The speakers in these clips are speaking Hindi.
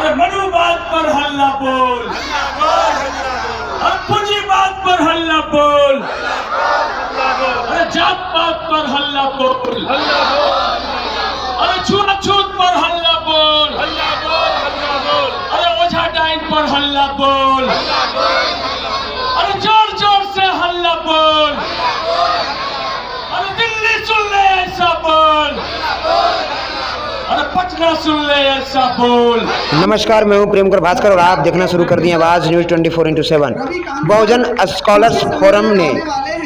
अरे मनुवाद पर हल्ला बोल, अरे पूंजीवाद पर हल्ला बोल, अरे जात पात पर हल्ला बोल, अरे छूत पर हल्ला बोल, अरे ओझा डाइन पर हल्ला बोल, अरे जोर जोर से हल्ला बोल, अरे दिल्ली सुन ले ऐसा बोल, अरे पटना सुन ले ऐसा बोल। नमस्कार, मैं हूं प्रेमकर भास्कर और आप देखना शुरू कर दिए आवाज न्यूज 24x7। बहुजन स्कॉलर्स फोरम ने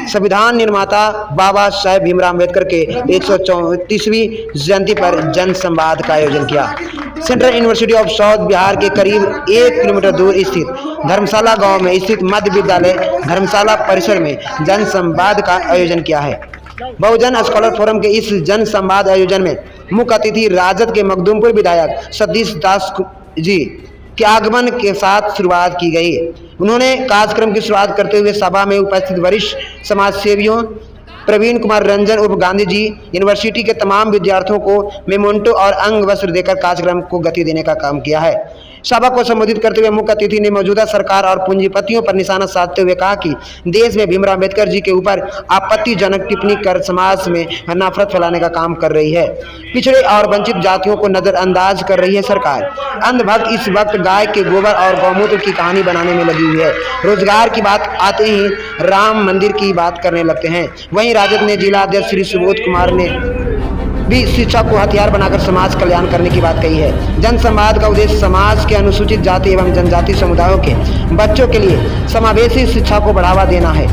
संविधान निर्माता बाबा साहेब भीमराव अम्बेडकर के 134वीं जयंती पर जन संवाद का आयोजन किया। Central university of south Bihar के करीब 1 किलोमीटर दूर स्थित धर्मशाला गांव में स्थित मध्य विद्यालय धर्मशाला परिसर में जन संवाद का आयोजन किया है। बहुजन स्कॉलर फोरम के इस जन संवाद आयोजन में मुख्य अतिथि राजद के मखदूमपुर विधायक सतीश दास जी के आगमन के साथ शुरुआत की गई। उन्होंने कार्यक्रम की शुरुआत करते हुए सभा में उपस्थित वरिष्ठ समाज सेवियों प्रवीण कुमार रंजन उर्फ गांधी जी यूनिवर्सिटी के तमाम विद्यार्थियों को मेमोंटो और अंग वस्त्र देकर कार्यक्रम को गति देने का काम किया है। सभा को संबोधित करते हुए मुख्य अतिथि ने मौजूदा सरकार और पूंजीपतियों पर निशाना साधते हुए कहा कि देश में भीमराव अम्बेडकर जी के ऊपर आपत्तिजनक टिप्पणी कर समाज में नफरत फैलाने का काम कर रही है। पिछड़े और वंचित जातियों को नजरअंदाज कर रही है सरकार। अंधभक्त इस वक्त गाय के गोबर और गौमूत्र की कहानी बनाने में लगी हुई है। रोजगार की बात आते ही राम मंदिर की बात करने लगते हैं। वहीं राजद ने जिला अध्यक्ष श्री सुबोध कुमार ने भी शिक्षा को हथियार बनाकर समाज कल्याण करने की बात कही है। जन संवाद का उद्देश्य समाज के अनुसूचित जाति एवं जनजाति समुदायों के बच्चों के लिए समावेशी शिक्षा को बढ़ावा देना है।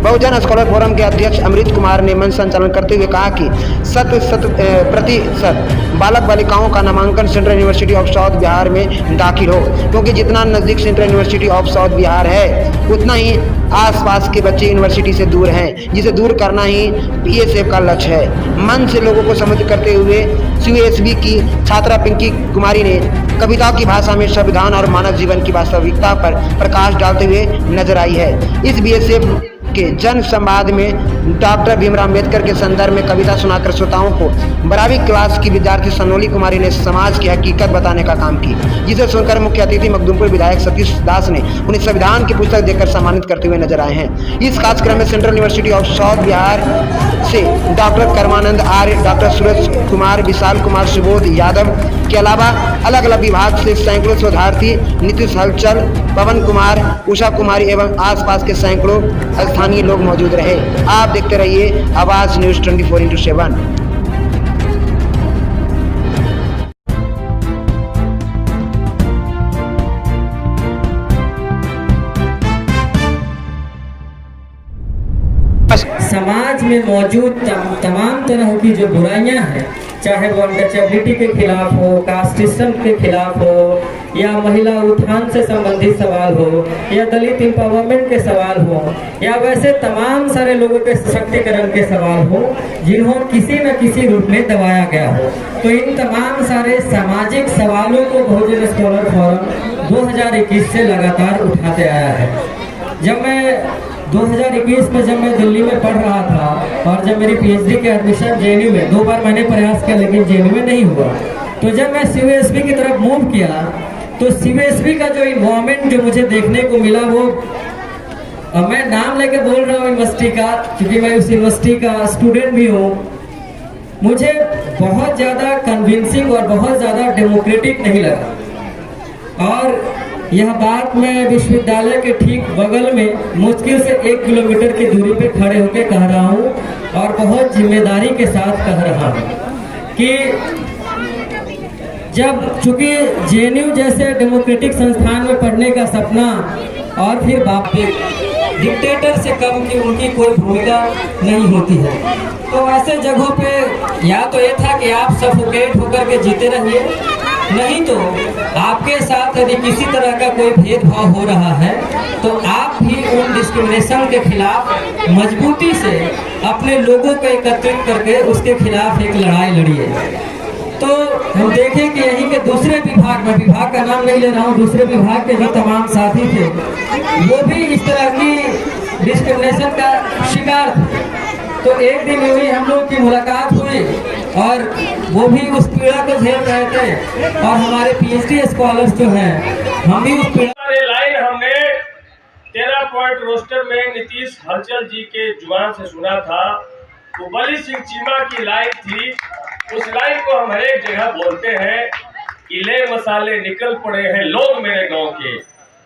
बहुजन स्कॉलर फोरम के अध्यक्ष अमृत कुमार ने मंच संचालन करते हुए कहा कि 100% बालक बालिकाओं का नामांकन central university of south Bihar में दाखिल हो, क्योंकि जितना नज़दीक central university of south Bihar है उतना ही आसपास के बच्चे यूनिवर्सिटी से दूर हैं, जिसे दूर करना ही बीएसएफ का लक्ष्य है। मन से लोगों को संबोधित करते हुए सीयूएसबी की छात्रा पिंकी कुमारी ने कविताओं की भाषा में संविधान और मानव जीवन की वास्तविकता पर प्रकाश डालते हुए नजर आई है। इस बीएसएफ के जन संवाद में डॉक्टर भीमराव अम्बेडकर के संदर्भ में कविता सुनाकर श्रोताओं को 12वीं क्लास की विद्यार्थी सोनोली कुमारी ने समाज की हकीकत बताने का काम की, जिसे सुनकर मुख्य अतिथि मखदूमपुर विधायक सतीश दास ने उन्हें संविधान की पुस्तक देकर सम्मानित करते हुए नजर आए हैं। इस कार्यक्रम में central university of south Bihar से डॉक्टर कर्मानंद आर्य, डॉक्टर सूरज कुमार, विशाल कुमार, सुबोध यादव के अलावा अलग अलग विभाग से सैकड़ों शोधार्थी, नीतीश हलचल, पवन कुमार, उषा कुमारी एवं आसपास के सैकड़ों स्थानीय लोग मौजूद रहे। आप देखते रहिए आवाज न्यूज 24x7। समाज में मौजूद तमाम तरह की जो बुराइयां हैं, चाहे वो अनटचेबिलिटी के खिलाफ हो, कास्ट सिस्टम के खिलाफ हो, या महिला उत्थान से संबंधित सवाल हो, या दलित एम्पावरमेंट के सवाल हो, या वैसे तमाम सारे लोगों के सशक्तिकरण के सवाल हो जिन्हों किसी न किसी रूप में दबाया गया हो, तो इन तमाम सारे सामाजिक सवालों को बहुजन स्कॉलर फोरम 2021 से लगातार उठाते आया है। जब मैं 2021 में जब मैं दिल्ली में पढ़ रहा था और जब मेरी पीएचडी के एडमिशन जेएनयू में 2 बार मैंने प्रयास किया लेकिन जेएनयू में नहीं हुआ, तो जब मैं सीयूएसबी की तरफ मूव किया तो सीयूएसबी का जो इन्वायरमेंट जो मुझे देखने को मिला, वो मैं नाम लेके बोल रहा हूँ यूनिवर्सिटी का, क्योंकि मैं उस यूनिवर्सिटी का स्टूडेंट भी हूँ, मुझे बहुत ज़्यादा कन्विंसिंग और बहुत ज़्यादा डेमोक्रेटिक नहीं लगा। और यह बात मैं विश्वविद्यालय के ठीक बगल में मुश्किल से 1 किलोमीटर की दूरी पे खड़े होकर कह रहा हूँ और बहुत जिम्मेदारी के साथ कह रहा हूँ कि जब चूंकि जेएनयू जैसे डेमोक्रेटिक संस्थान में पढ़ने का सपना और फिर बाप डिक्टेटर से कम की उनकी कोई भूमिका नहीं होती है, तो ऐसे जगहों पे या तो ये था कि आप सफोकेट होकर के जीते रहिए, नहीं तो आपके साथ यदि किसी तरह का कोई भेदभाव हो रहा है तो आप भी उन डिस्क्रिमिनेशन के खिलाफ मजबूती से अपने लोगों को एकत्रित करके उसके खिलाफ एक लड़ाई लड़िए। तो हम देखें कि यही के दूसरे विभाग में, विभाग का नाम नहीं ले रहा हूँ, दूसरे विभाग के जो तमाम साथी थे वो भी इस तरह की डिस्क्रिमिनेशन का शिकार थे। तो एक दिन यूं ही हम लोग की मुलाकात हुई और वो भी उस पीड़ा को झेल रहे थे और हमारे पीएचडी स्कॉलर्स जो हैं हम भी उस पीड़ा। ये लाइन हमने 13 पॉइंट रोस्टर में नीतीश हलचल जी के जुबान से सुना था। वो बली सिंह चीमा की लाइन थी। उस लाइन को हम हर एक जगह बोलते हैं कि ले मसाले निकल पड़े हैं लोग मेरे गांव के,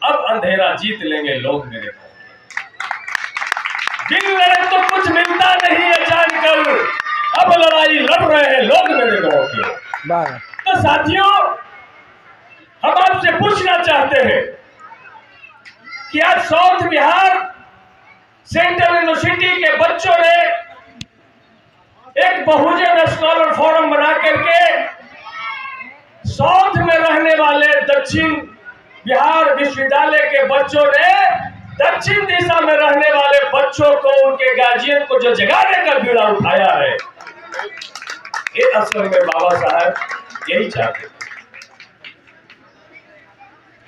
अब अंधेरा जीत लेंगे लोग मेरे गांव के। दिन में तो कुछ मिलता नहीं है जानकर, अब लड़ाई लड़ रहे हैं लोग मेरे गांव के। तो साथियों, हम आपसे पूछना चाहते हैं कि आज साउथ बिहार सेंट्रल यूनिवर्सिटी के बच्चों ने एक बहुजन स्कॉलर फोरम बना करके साउथ में रहने वाले दक्षिण बिहार विश्वविद्यालय के बच्चों ने दक्षिण दिशा में रहने वाले बच्चों को, उनके गार्जियन को जो जगाने का बीड़ा उठाया है, ये असल में बाबा साहब यही चाहते।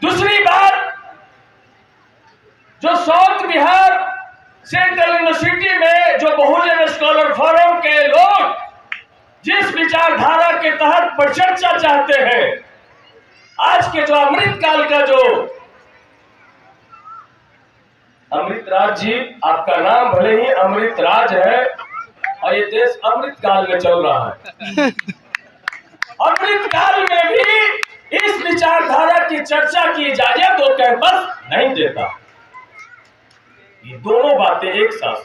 दूसरी बात, जो साउथ बिहार सेंट्रल यूनिवर्सिटी में जो बहुजन स्कॉलर फोरम के लोग जिस विचारधारा के तहत परिचर्चा चाहते हैं, आज के जो अमृत काल का जो अमृत राज जी, आपका नाम भले ही अमृत राज है और ये देश अमृत काल में चल रहा है। अमृत काल में भी इस विचारधारा की चर्चा की इजाजत वो कैंपस नहीं देता। ये दोनों बातें एक साथ,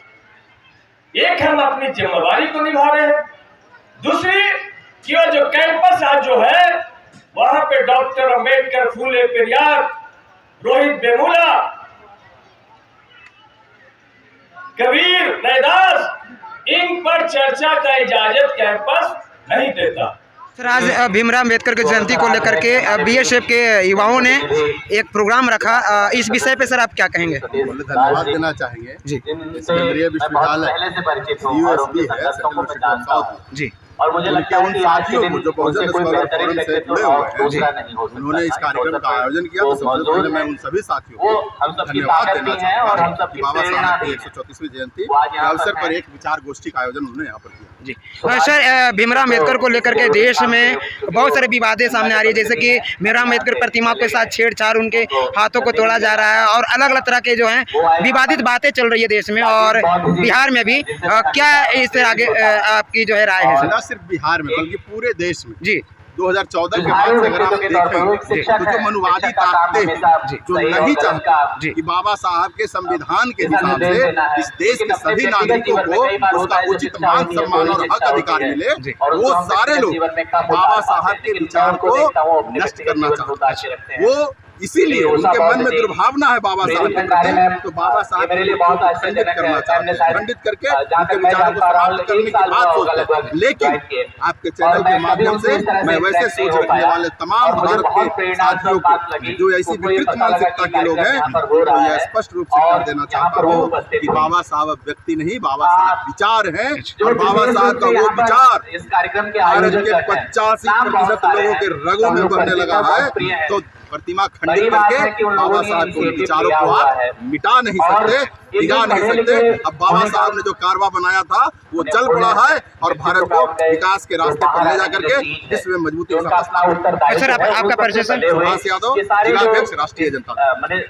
एक हम अपनी जिम्मेदारी को निभा रहे हैं, दूसरी कि वो जो कैंपस आज जो है वहां पे डॉक्टर अंबेडकर, फूले पेरियार, रोहित वेमुला, कबीर, रैदास, इन पर चर्चा का इजाजत कैंपस नहीं देता। सर, आज भीमराव अम्बेडकर की जयंती को लेकर के बीएसएफ के युवाओं ने एक प्रोग्राम रखा। इस विषय पे सर आप क्या कहेंगे? धन्यवाद देना चाहेंगे जी। केंद्रीय विश्वविद्यालय यूएसबी है साउथ जी, और मुझे लगता है उन साथियों को जो बहुजन स्कॉलर फोरम से जुड़े हुए हैं जी, उन्होंने इस कार्यक्रम का आयोजन किया। तो सबसे पहले मैं उन सभी साथियों को धन्यवाद देना चाहता हूं कि बाबा साहब की 134वीं जयंती के अवसर पर एक विचार गोष्ठी का आयोजन उन्होंने यहाँ पर किया जी। सर, भीमराव अम्बेडकर को लेकर के देश में बहुत सारे विवादें सामने आ रही है, जैसे कि भीमराव अम्बेडकर प्रतिमा के साथ छेड़छाड़, उनके हाथों को तोड़ा जा रहा है और अलग अलग तरह के जो हैं विवादित बातें चल रही है देश में और बिहार में भी। क्या इससे आगे आपकी जो है राय है? न सिर्फ बिहार में बल्कि पूरे देश में जी 2014 के बाद से अगर आप देखेंगे तो जो मनुवादी ताकतें हैं, जो नहीं चाहती कि बाबा साहब के संविधान के हिसाब से इस देश के सभी नागरिकों को उसका उचित मान, सम्मान और हक अधिकार मिले, वो सारे लोग बाबा साहब के विचार को नष्ट करना चाहते हैं। वो इसीलिए उनके मन में दुर्भावना है बाबा साहब के प्रति, तो बाबा साहब खंडित करना चाहते हैं, खंडित करके उनके विचारों को समाप्त करने की बात सोचते हैं। लेकिन आपके चैनल के माध्यम से मैं वैसे सोच रखने वाले तमाम भारत के साथियों को जो ऐसी विकृत मानसिकता के लोग हैं, तो यह स्पष्ट रूप से कर देना चाहता हूँ कि बाबा साहब व्यक्ति नहीं, बाबा साहब विचार है। और बाबा साहब का वो विचार भारत के 85% लोगों के रगों में बढ़ने लगा है। तो प्रतिमा खंडित करके बाबा साहब के विचारों को आप मिटा नहीं सकते, भिगा नहीं सकते। अब बाबा साहब ने जो कारवा बनाया था वो चल पड़ा है और भारत को विकास के रास्ते पर ले जाकर के विश्व में मजबूती के साथ। सर, आपका परिचय? सुभाष यादव, जिलाध्यक्ष, राष्ट्रीय जनता दल।